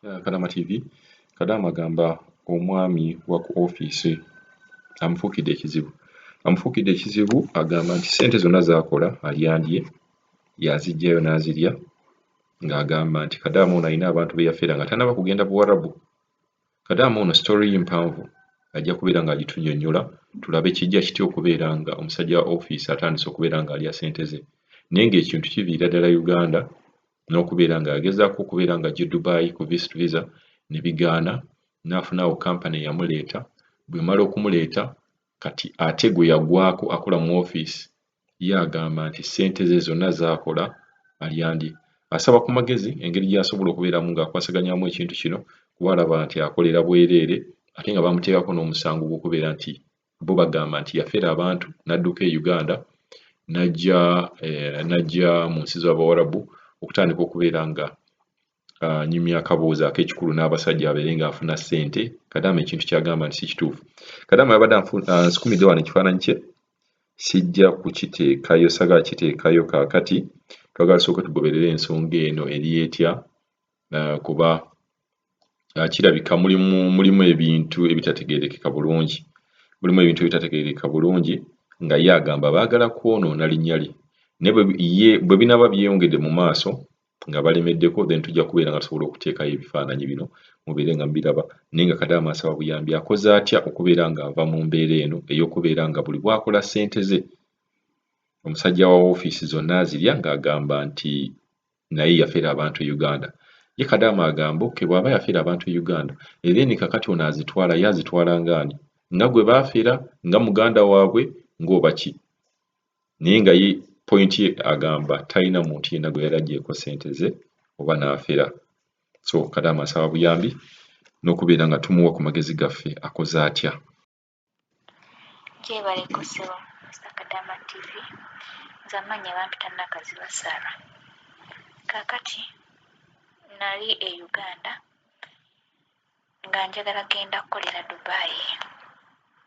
Kadama TV. Kadama agamba omwami wa ku ofiisi amufuukidde ekizibu agamba nti ssente zonna z'akola alyandye yaziggyayo n'azirya ng'agamba nti Kadaama ono alina abantu be yafera nga tannaba kugenda Buwarabu. Kadaama ono story mpanvu ajja kubeera ng'agitunnyonnyola tulabe kijja kitya okubeera nga omusajja wa ofiisi atandise okubeera ng'alya ssente ze naye ng'ekintu kiviira ddala Uganda n'okubeera ng'agezaako okubeera ng'ajja Dubai ku visit visa ne bigaana n'afunawo kampani eyamuleeta bw'emala okumuleeta kati ate gwe yagwako akola mu ofiisi ye agamba nti ssente ze zonna z'akola alyandye. Asaba ku magezi engeri gy'asobola okubeeramu ng'akwasaganyamu ekintu kino kuba alaba nti akolera bwereere ate nga bamuteekako n'omusango gw'okubeera nti bo bagamba nti yafera abantu n'adduka e Uganda n'ajja mu nsi z'Abawarabu okutandika okubeera nga anyumya akaboozi ak'ekikulu n'abasajja abeere ng'afuna ssente. Kadaama ekintu ky'agamba nti si kituufu. Kadaama yabadde ansukumidde wano ekifaananyi kye sijja kukiteekayo sagala kiteekayo kaakati twagala tusooke tugoberere ensonga eno eri etya kuba kirabika mulimu ebintu ebitategeerekeka bulungi nga ye agamba baagala kwonoona linnya lye naye bwe binaaba byeyongedde mu maaso nga balemeddeko then tujja kubeera nga tusobola okuteekayo ebifaananyi bino mubeere nga mubiraba naye nga Kadaama asaba buyambi akoze atya okubeera ng'ava mu mbeera eno ey'okubeera nga buli bw'akola ssente ze omusajja wa ofiisi zonna azirya ng'agamba nti naye yafera abantu e Uganda. Ye Kadaama agamba oke bw'aba yafera abantu e Uganda era eni kakati ono azitwala ye azitwala ng'ani nga gwe baafera nga muganda waabwe ng'oba ki naye nga ye point ye agamba talina muntu yenna gwe yali aggyeeko ssente ze oba n'afera. So Kadaama asaba buyambi n'okubeera nga tumuwa ku magezi gaffe akoze atya. Gyebale kusebo Mr. Kadaama TV nze amannya bampita Nakaziba Sarah. Kaakati nali e Uganda nga njagala genda kukolera Dubai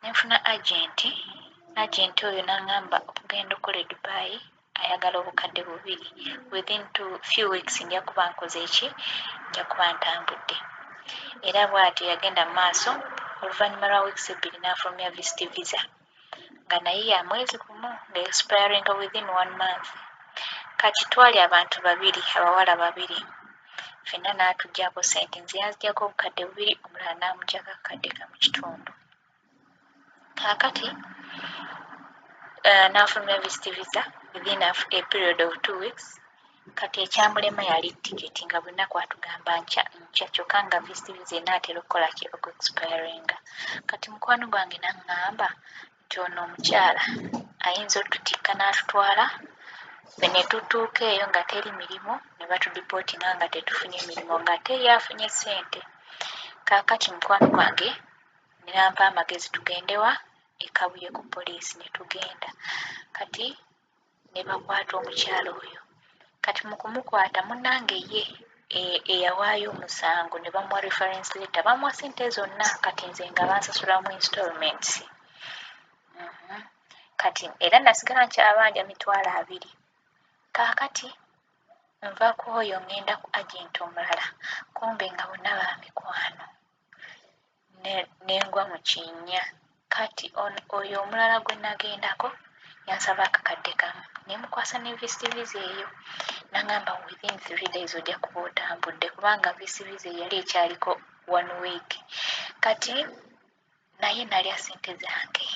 nenfuna agenti oyo n'aŋŋamba okugenda okukola e Dubai ayagala obukadde 2 within few weeks nja kuba nkoze eki nja kuba ntambudde era bw'atyo yagenda mu maaso oluvannyuma lwa weeks 2 n'afulumya visit visa nga naye ya mwezi gumu nga expiring within 1 month. Kati twali abantu 2 abawala 2 ffenna n'atuggyako ssente nze yaziggyako obukadde 2 omulala n'amuggyako akakadde kamu kitundu. Kaakati n'afulumya visit visa within a period of 2 weeks. Kati ekyamulema yali tiketi nga bunaku atugamba nkya kyokka nga visit visa enaatera okukola ki expiring. Kati mukwano gwange n'aŋŋamba nti ono omukyala ayinza otutikka n'atutwala ffe ne tutuuka eyo nga teri mirimu ne batudipootinga nga tetufunye mirimu nga teri afunye ssente. Kaakati mukwano gwange ne nampa amagezi tugendewa ekabuye ku poliisi ne tugenda kati ne bakwata omukyala oyo. Kati mu kumukwata munnange ye eyawaayo omusango ne bamuwa reference letter bamuwa ssente zonna kati nze nga bansasulamu installments. Kati era nasigala nkyabanja $20. Kaakati nva ku oyo ngenda ku agenti omulala kumbe nga bonna ba mikwano nengwa mu kinnya. Kati oyo omulala gwe nagendako yansaba akakadde kamu nemukwasa ne visit visa eyo n'aŋŋamba within 3 days ojja kuba otambudde kubanga visit visa yali ekyaliko 1 week. Kati naye nalya ssente zange.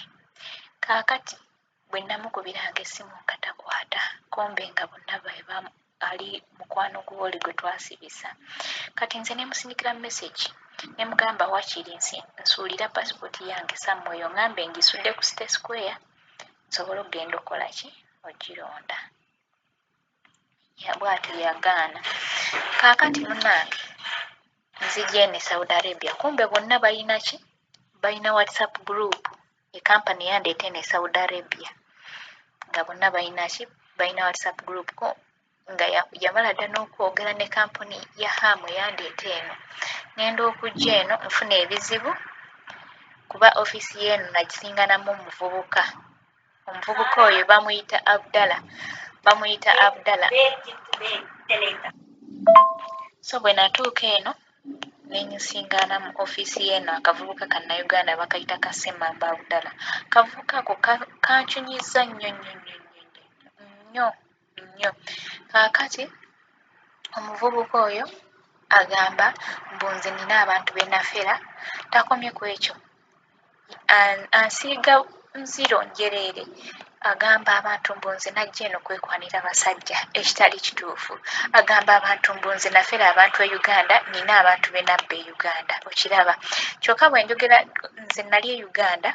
Kaakati bwe namukubiranga essimu nga takwata kumbe nga bonna ali mukwano gw'oli gwe twasibisa. Kati nze nemusindikira message nemugamba wakiri nsuulira passport yange samweyo ŋŋambe ngisudde ku City Square nsobole okugenda okukola ki ogironda. Bw'atyo yagaana. Kaakati munnange nzija eno e Saudi Arabia kumbe bonna balina ki balina WhatsApp group ekampani yandeeta eno e Saudi Arabia nga bonna balina ki balina WhatsApp group ko nga yamala dda n'okwogera ne kampuni ya hamu yandeeta eno ngenda okujja eno nfuna ebizibu kuba ofiisi y'eno nagisinganamu omuvubuka oyo bamuyita Abdallah. So bwe natuuka eno nenyusingaana mu ofiisi y'eno akavubuka kannayuganda bakayita Kasemamba Abdallah. Kavubuka ako kancunyizza nnyo. Kaakati omuvubuka oyo agamba mbu nze nina abantu be nafera, takomye ku ekyo, ansiiga nziro njereere, agamba abantu mbu nze najja eno kwekwanira basajja, ekitali kituufu. Agamba abantu mbu nze nafera abantu e Uganda, nina abantu be nabba e Uganda, okiraba. Kyokka bwe njogera nze nali e Uganda,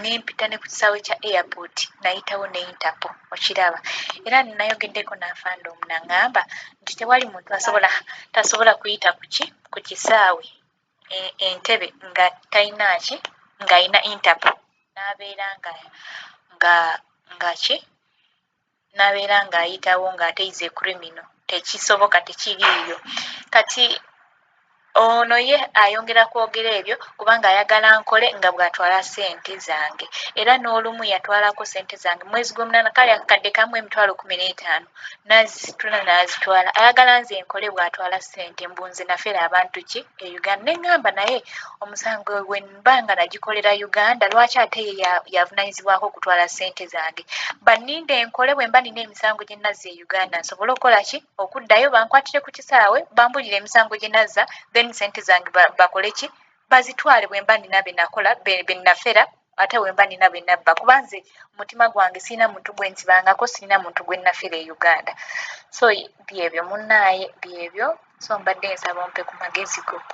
nempita ne ku kisaawe kya airport, nayitawo ne Interpol, okiraba. Era ninayogeddeko n'afande omu n'aŋŋamba nti tewali muntu tasobola kuyita ku kisaawe Entebbe nga talina ki, ng'alina Interpol, n'abeera n'abeera ng'ayitawo ng'ate ize criminal. Tekisoboka, tekiriiyo. Kati ono ye ayongera kwogera ebyo kubanga ayagala nkole nga bw'atwala ssente zange, era n'olumu yatwalako ssente zange mwezi gw'omunaana, kale akakadde kamu $15,000 n'azisitula n'azitwala. Ayagala nze nkole bw'atwala ssente, mbu nze nafera abantu ki e Uganda. Ne ŋŋamba naye omusango bwe mba nga nagikolera Uganda, lwaki ate ye yavunaanyizibwako okutwala ssente zange? Banninde nkole bwe mba nina emisango gye nazza e Uganda, nsobole okukola ki? Okuddayo bankwatire ku kisaawe, bambulire emisango gye nazza, then ssente zange bakole ki? Bazitwale bwe mba nina be nakola, be nafera, ate bwe mba nina be nabba. Kuba nze omutima gwange sirina muntu gwe nsibangako, sirina muntu gwe nafera e Uganda. So byebyo munnaaye, byebyo. So mbadde nsaba ompe ku magezi go.